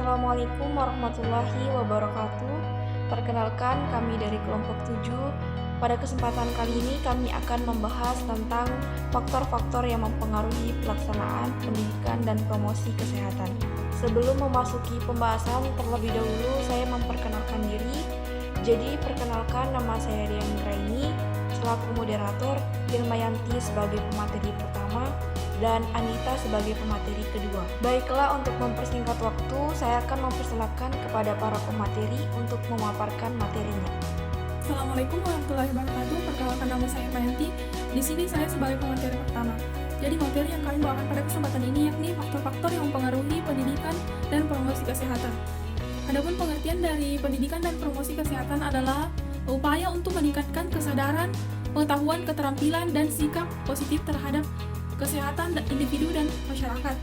Assalamualaikum warahmatullahi wabarakatuh. Perkenalkan, kami dari kelompok 7. Pada kesempatan kali ini kami akan membahas tentang faktor-faktor yang mempengaruhi pelaksanaan pendidikan dan promosi kesehatan. Sebelum memasuki pembahasan, terlebih dahulu saya memperkenalkan diri. Jadi, perkenalkan, nama saya Dian Nuraini selaku moderator, Hilmayanti sebagai pemateri pertama, dan Anita sebagai pemateri kedua. Baiklah, untuk mempersingkat waktu, saya akan mempersilahkan kepada para pemateri untuk memaparkan materinya. Assalamualaikum warahmatullahi wabarakatuh. Perkenalkan, nama saya Mayanti. Di sini saya sebagai pemateri pertama. Jadi materi yang kami bawakan pada kesempatan ini yakni faktor-faktor yang mempengaruhi pendidikan dan promosi kesehatan. Adapun pengertian dari pendidikan dan promosi kesehatan adalah upaya untuk meningkatkan kesadaran, pengetahuan, keterampilan, dan sikap positif terhadap kesehatan individu dan masyarakat.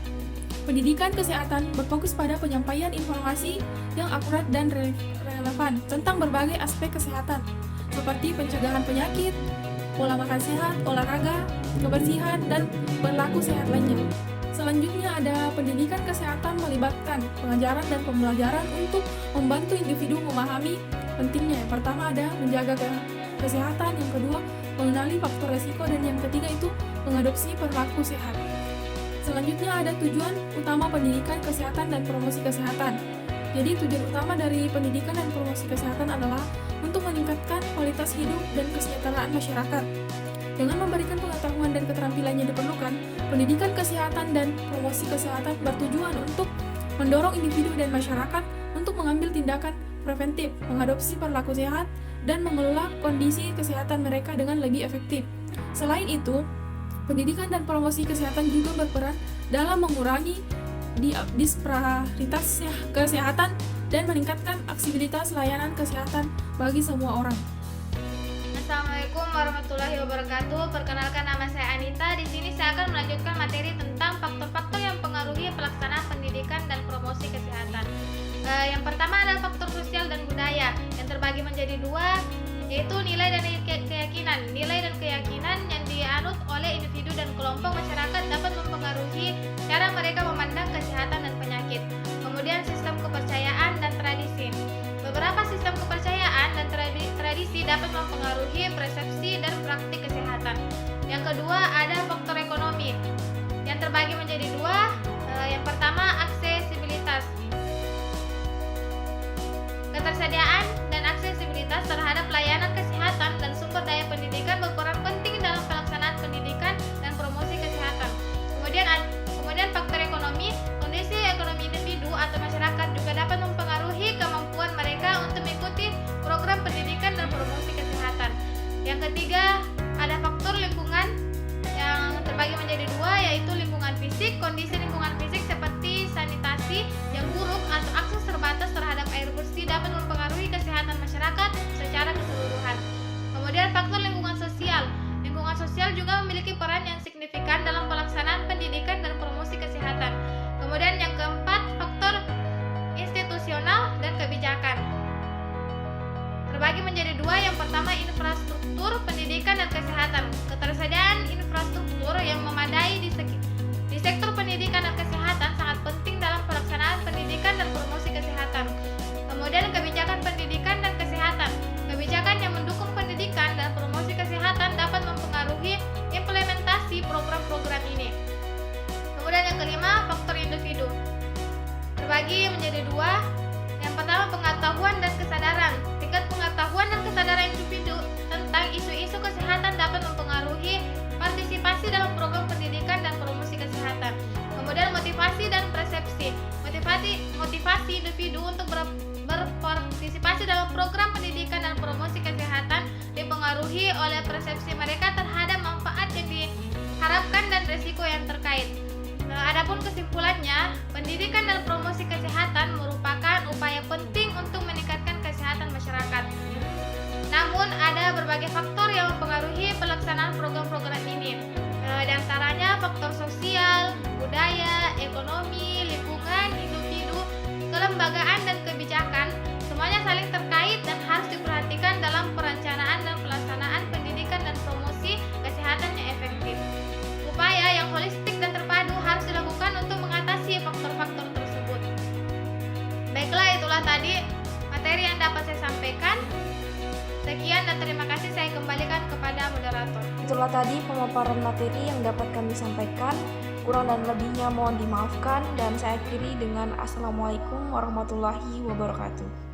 Pendidikan kesehatan berfokus pada penyampaian informasi yang akurat dan relevan tentang berbagai aspek kesehatan, seperti pencegahan penyakit, pola makan sehat, olahraga, kebersihan, dan perilaku sehat lainnya. Selanjutnya ada pendidikan kesehatan melibatkan pengajaran dan pembelajaran untuk membantu individu memahami pentingnya. Yang pertama ada menjaga kesehatan, yang kedua mengenali faktor resiko, dan yang ketiga itu mengadopsi perilaku sehat. Selanjutnya ada tujuan utama pendidikan kesehatan dan promosi kesehatan. Jadi tujuan utama dari pendidikan dan promosi kesehatan adalah untuk meningkatkan kualitas hidup dan kesejahteraan masyarakat. Dengan memberikan pengetahuan dan keterampilan yang diperlukan, pendidikan kesehatan dan promosi kesehatan bertujuan untuk mendorong individu dan masyarakat untuk mengambil tindakan preventif, mengadopsi perilaku sehat, dan mengelola kondisi kesehatan mereka dengan lebih efektif. Selain itu, pendidikan dan promosi kesehatan juga berperan dalam mengurangi disparitas kesehatan dan meningkatkan aksesibilitas layanan kesehatan bagi semua orang. Assalamualaikum warahmatullahi wabarakatuh. Perkenalkan, nama saya Anita. Di sini saya akan melanjutkan materi tentang faktor-faktor yang mempengaruhi pelaksanaan pendidikan dan promosi kesehatan. Yang pertama adalah faktor sosial dan budaya yang terbagi menjadi dua, yaitu nilai dan keyakinan. Nilai dan keyakinan yang dianut oleh individu dan kelompok masyarakat dapat mempengaruhi cara mereka memandang kesehatan dan penyakit. Kemudian sistem kepercayaan dan tradisi. Beberapa sistem kepercayaan dan tradisi dapat mempengaruhi persepsi dan praktik kesehatan. Yang kedua ada faktor ekonomi yang terbagi menjadi dua. Yang pertama aksesibilitas. Ketersediaan dan aksesibilitas terhadap layanan kesehatan dan sumber daya pendidikan berperan penting dalam pelaksanaan pendidikan dan promosi kesehatan. Kemudian faktor ekonomi, kondisi ekonomi individu atau masyarakat juga dapat mempengaruhi kemampuan mereka untuk mengikuti program pendidikan dan promosi kesehatan. Yang ketiga, ada faktor lingkungan yang terbagi menjadi dua, yaitu lingkungan fisik. Kondisi lingkungan fisik seperti sanitasi yang buruk atau akses terbatas terhadap air bersih dapat mempengaruhi kesehatan masyarakat secara keseluruhan. Kemudian faktor lingkungan sosial. Lingkungan sosial juga memiliki peran yang signifikan dalam pelaksanaan pendidikan dan promosi kesehatan. Kemudian yang keempat, faktor institusional dan kebijakan. Terbagi menjadi dua. Yang pertama, infrastruktur pendidikan dan kesehatan. Ketersediaan infrastruktur yang memadai di sektor pendidikan dan kesehatan sangat penting dalam pelaksanaan pendidikan dan promosi kesehatan. Kemudian kebijakan pendidikan dan kesehatan. Kebijakan yang mendukung pendidikan dan promosi kesehatan dapat mempengaruhi implementasi program-program ini. Kemudian yang kelima, faktor individu. Terbagi menjadi dua. Yang pertama, pengetahuan dan kesadaran. Tingkat pengetahuan dan kesadaran individu tentang isu-isu kesehatan dapat mempengaruhi partisipasi dalam program pendidikan dan promosi kesehatan. Kemudian motivasi dan persepsi. Motivasi individu untuk berpartisipasi dalam program pendidikan dan promosi kesehatan dipengaruhi oleh persepsi mereka terhadap manfaat yang diharapkan dan risiko yang terkait. Adapun kesimpulannya, pendidikan dan promosi kesehatan merupakan upaya penting untuk meningkatkan kesehatan masyarakat. Namun ada berbagai faktor yang mempengaruhi pelaksanaan program-program ini. Di antaranya faktor sosial, budaya, ekonomi, lingkungan, individu, kelembagaan, dan kebijakan. Semuanya saling terkait dan harus diperhatikan dalam perencanaan dan pelaksanaan pendidikan dan promosi kesehatan yang efektif. Upaya yang holistik dan terpadu harus dilakukan untuk mengatasi faktor-faktor tersebut. tadi materi yang dapat saya sampaikan. Sekian dan terima kasih, saya kembalikan kepada moderator. Itulah tadi pemaparan materi yang dapat kami sampaikan. Kurang dan lebihnya mohon dimaafkan, dan saya akhiri dengan Assalamualaikum warahmatullahi wabarakatuh.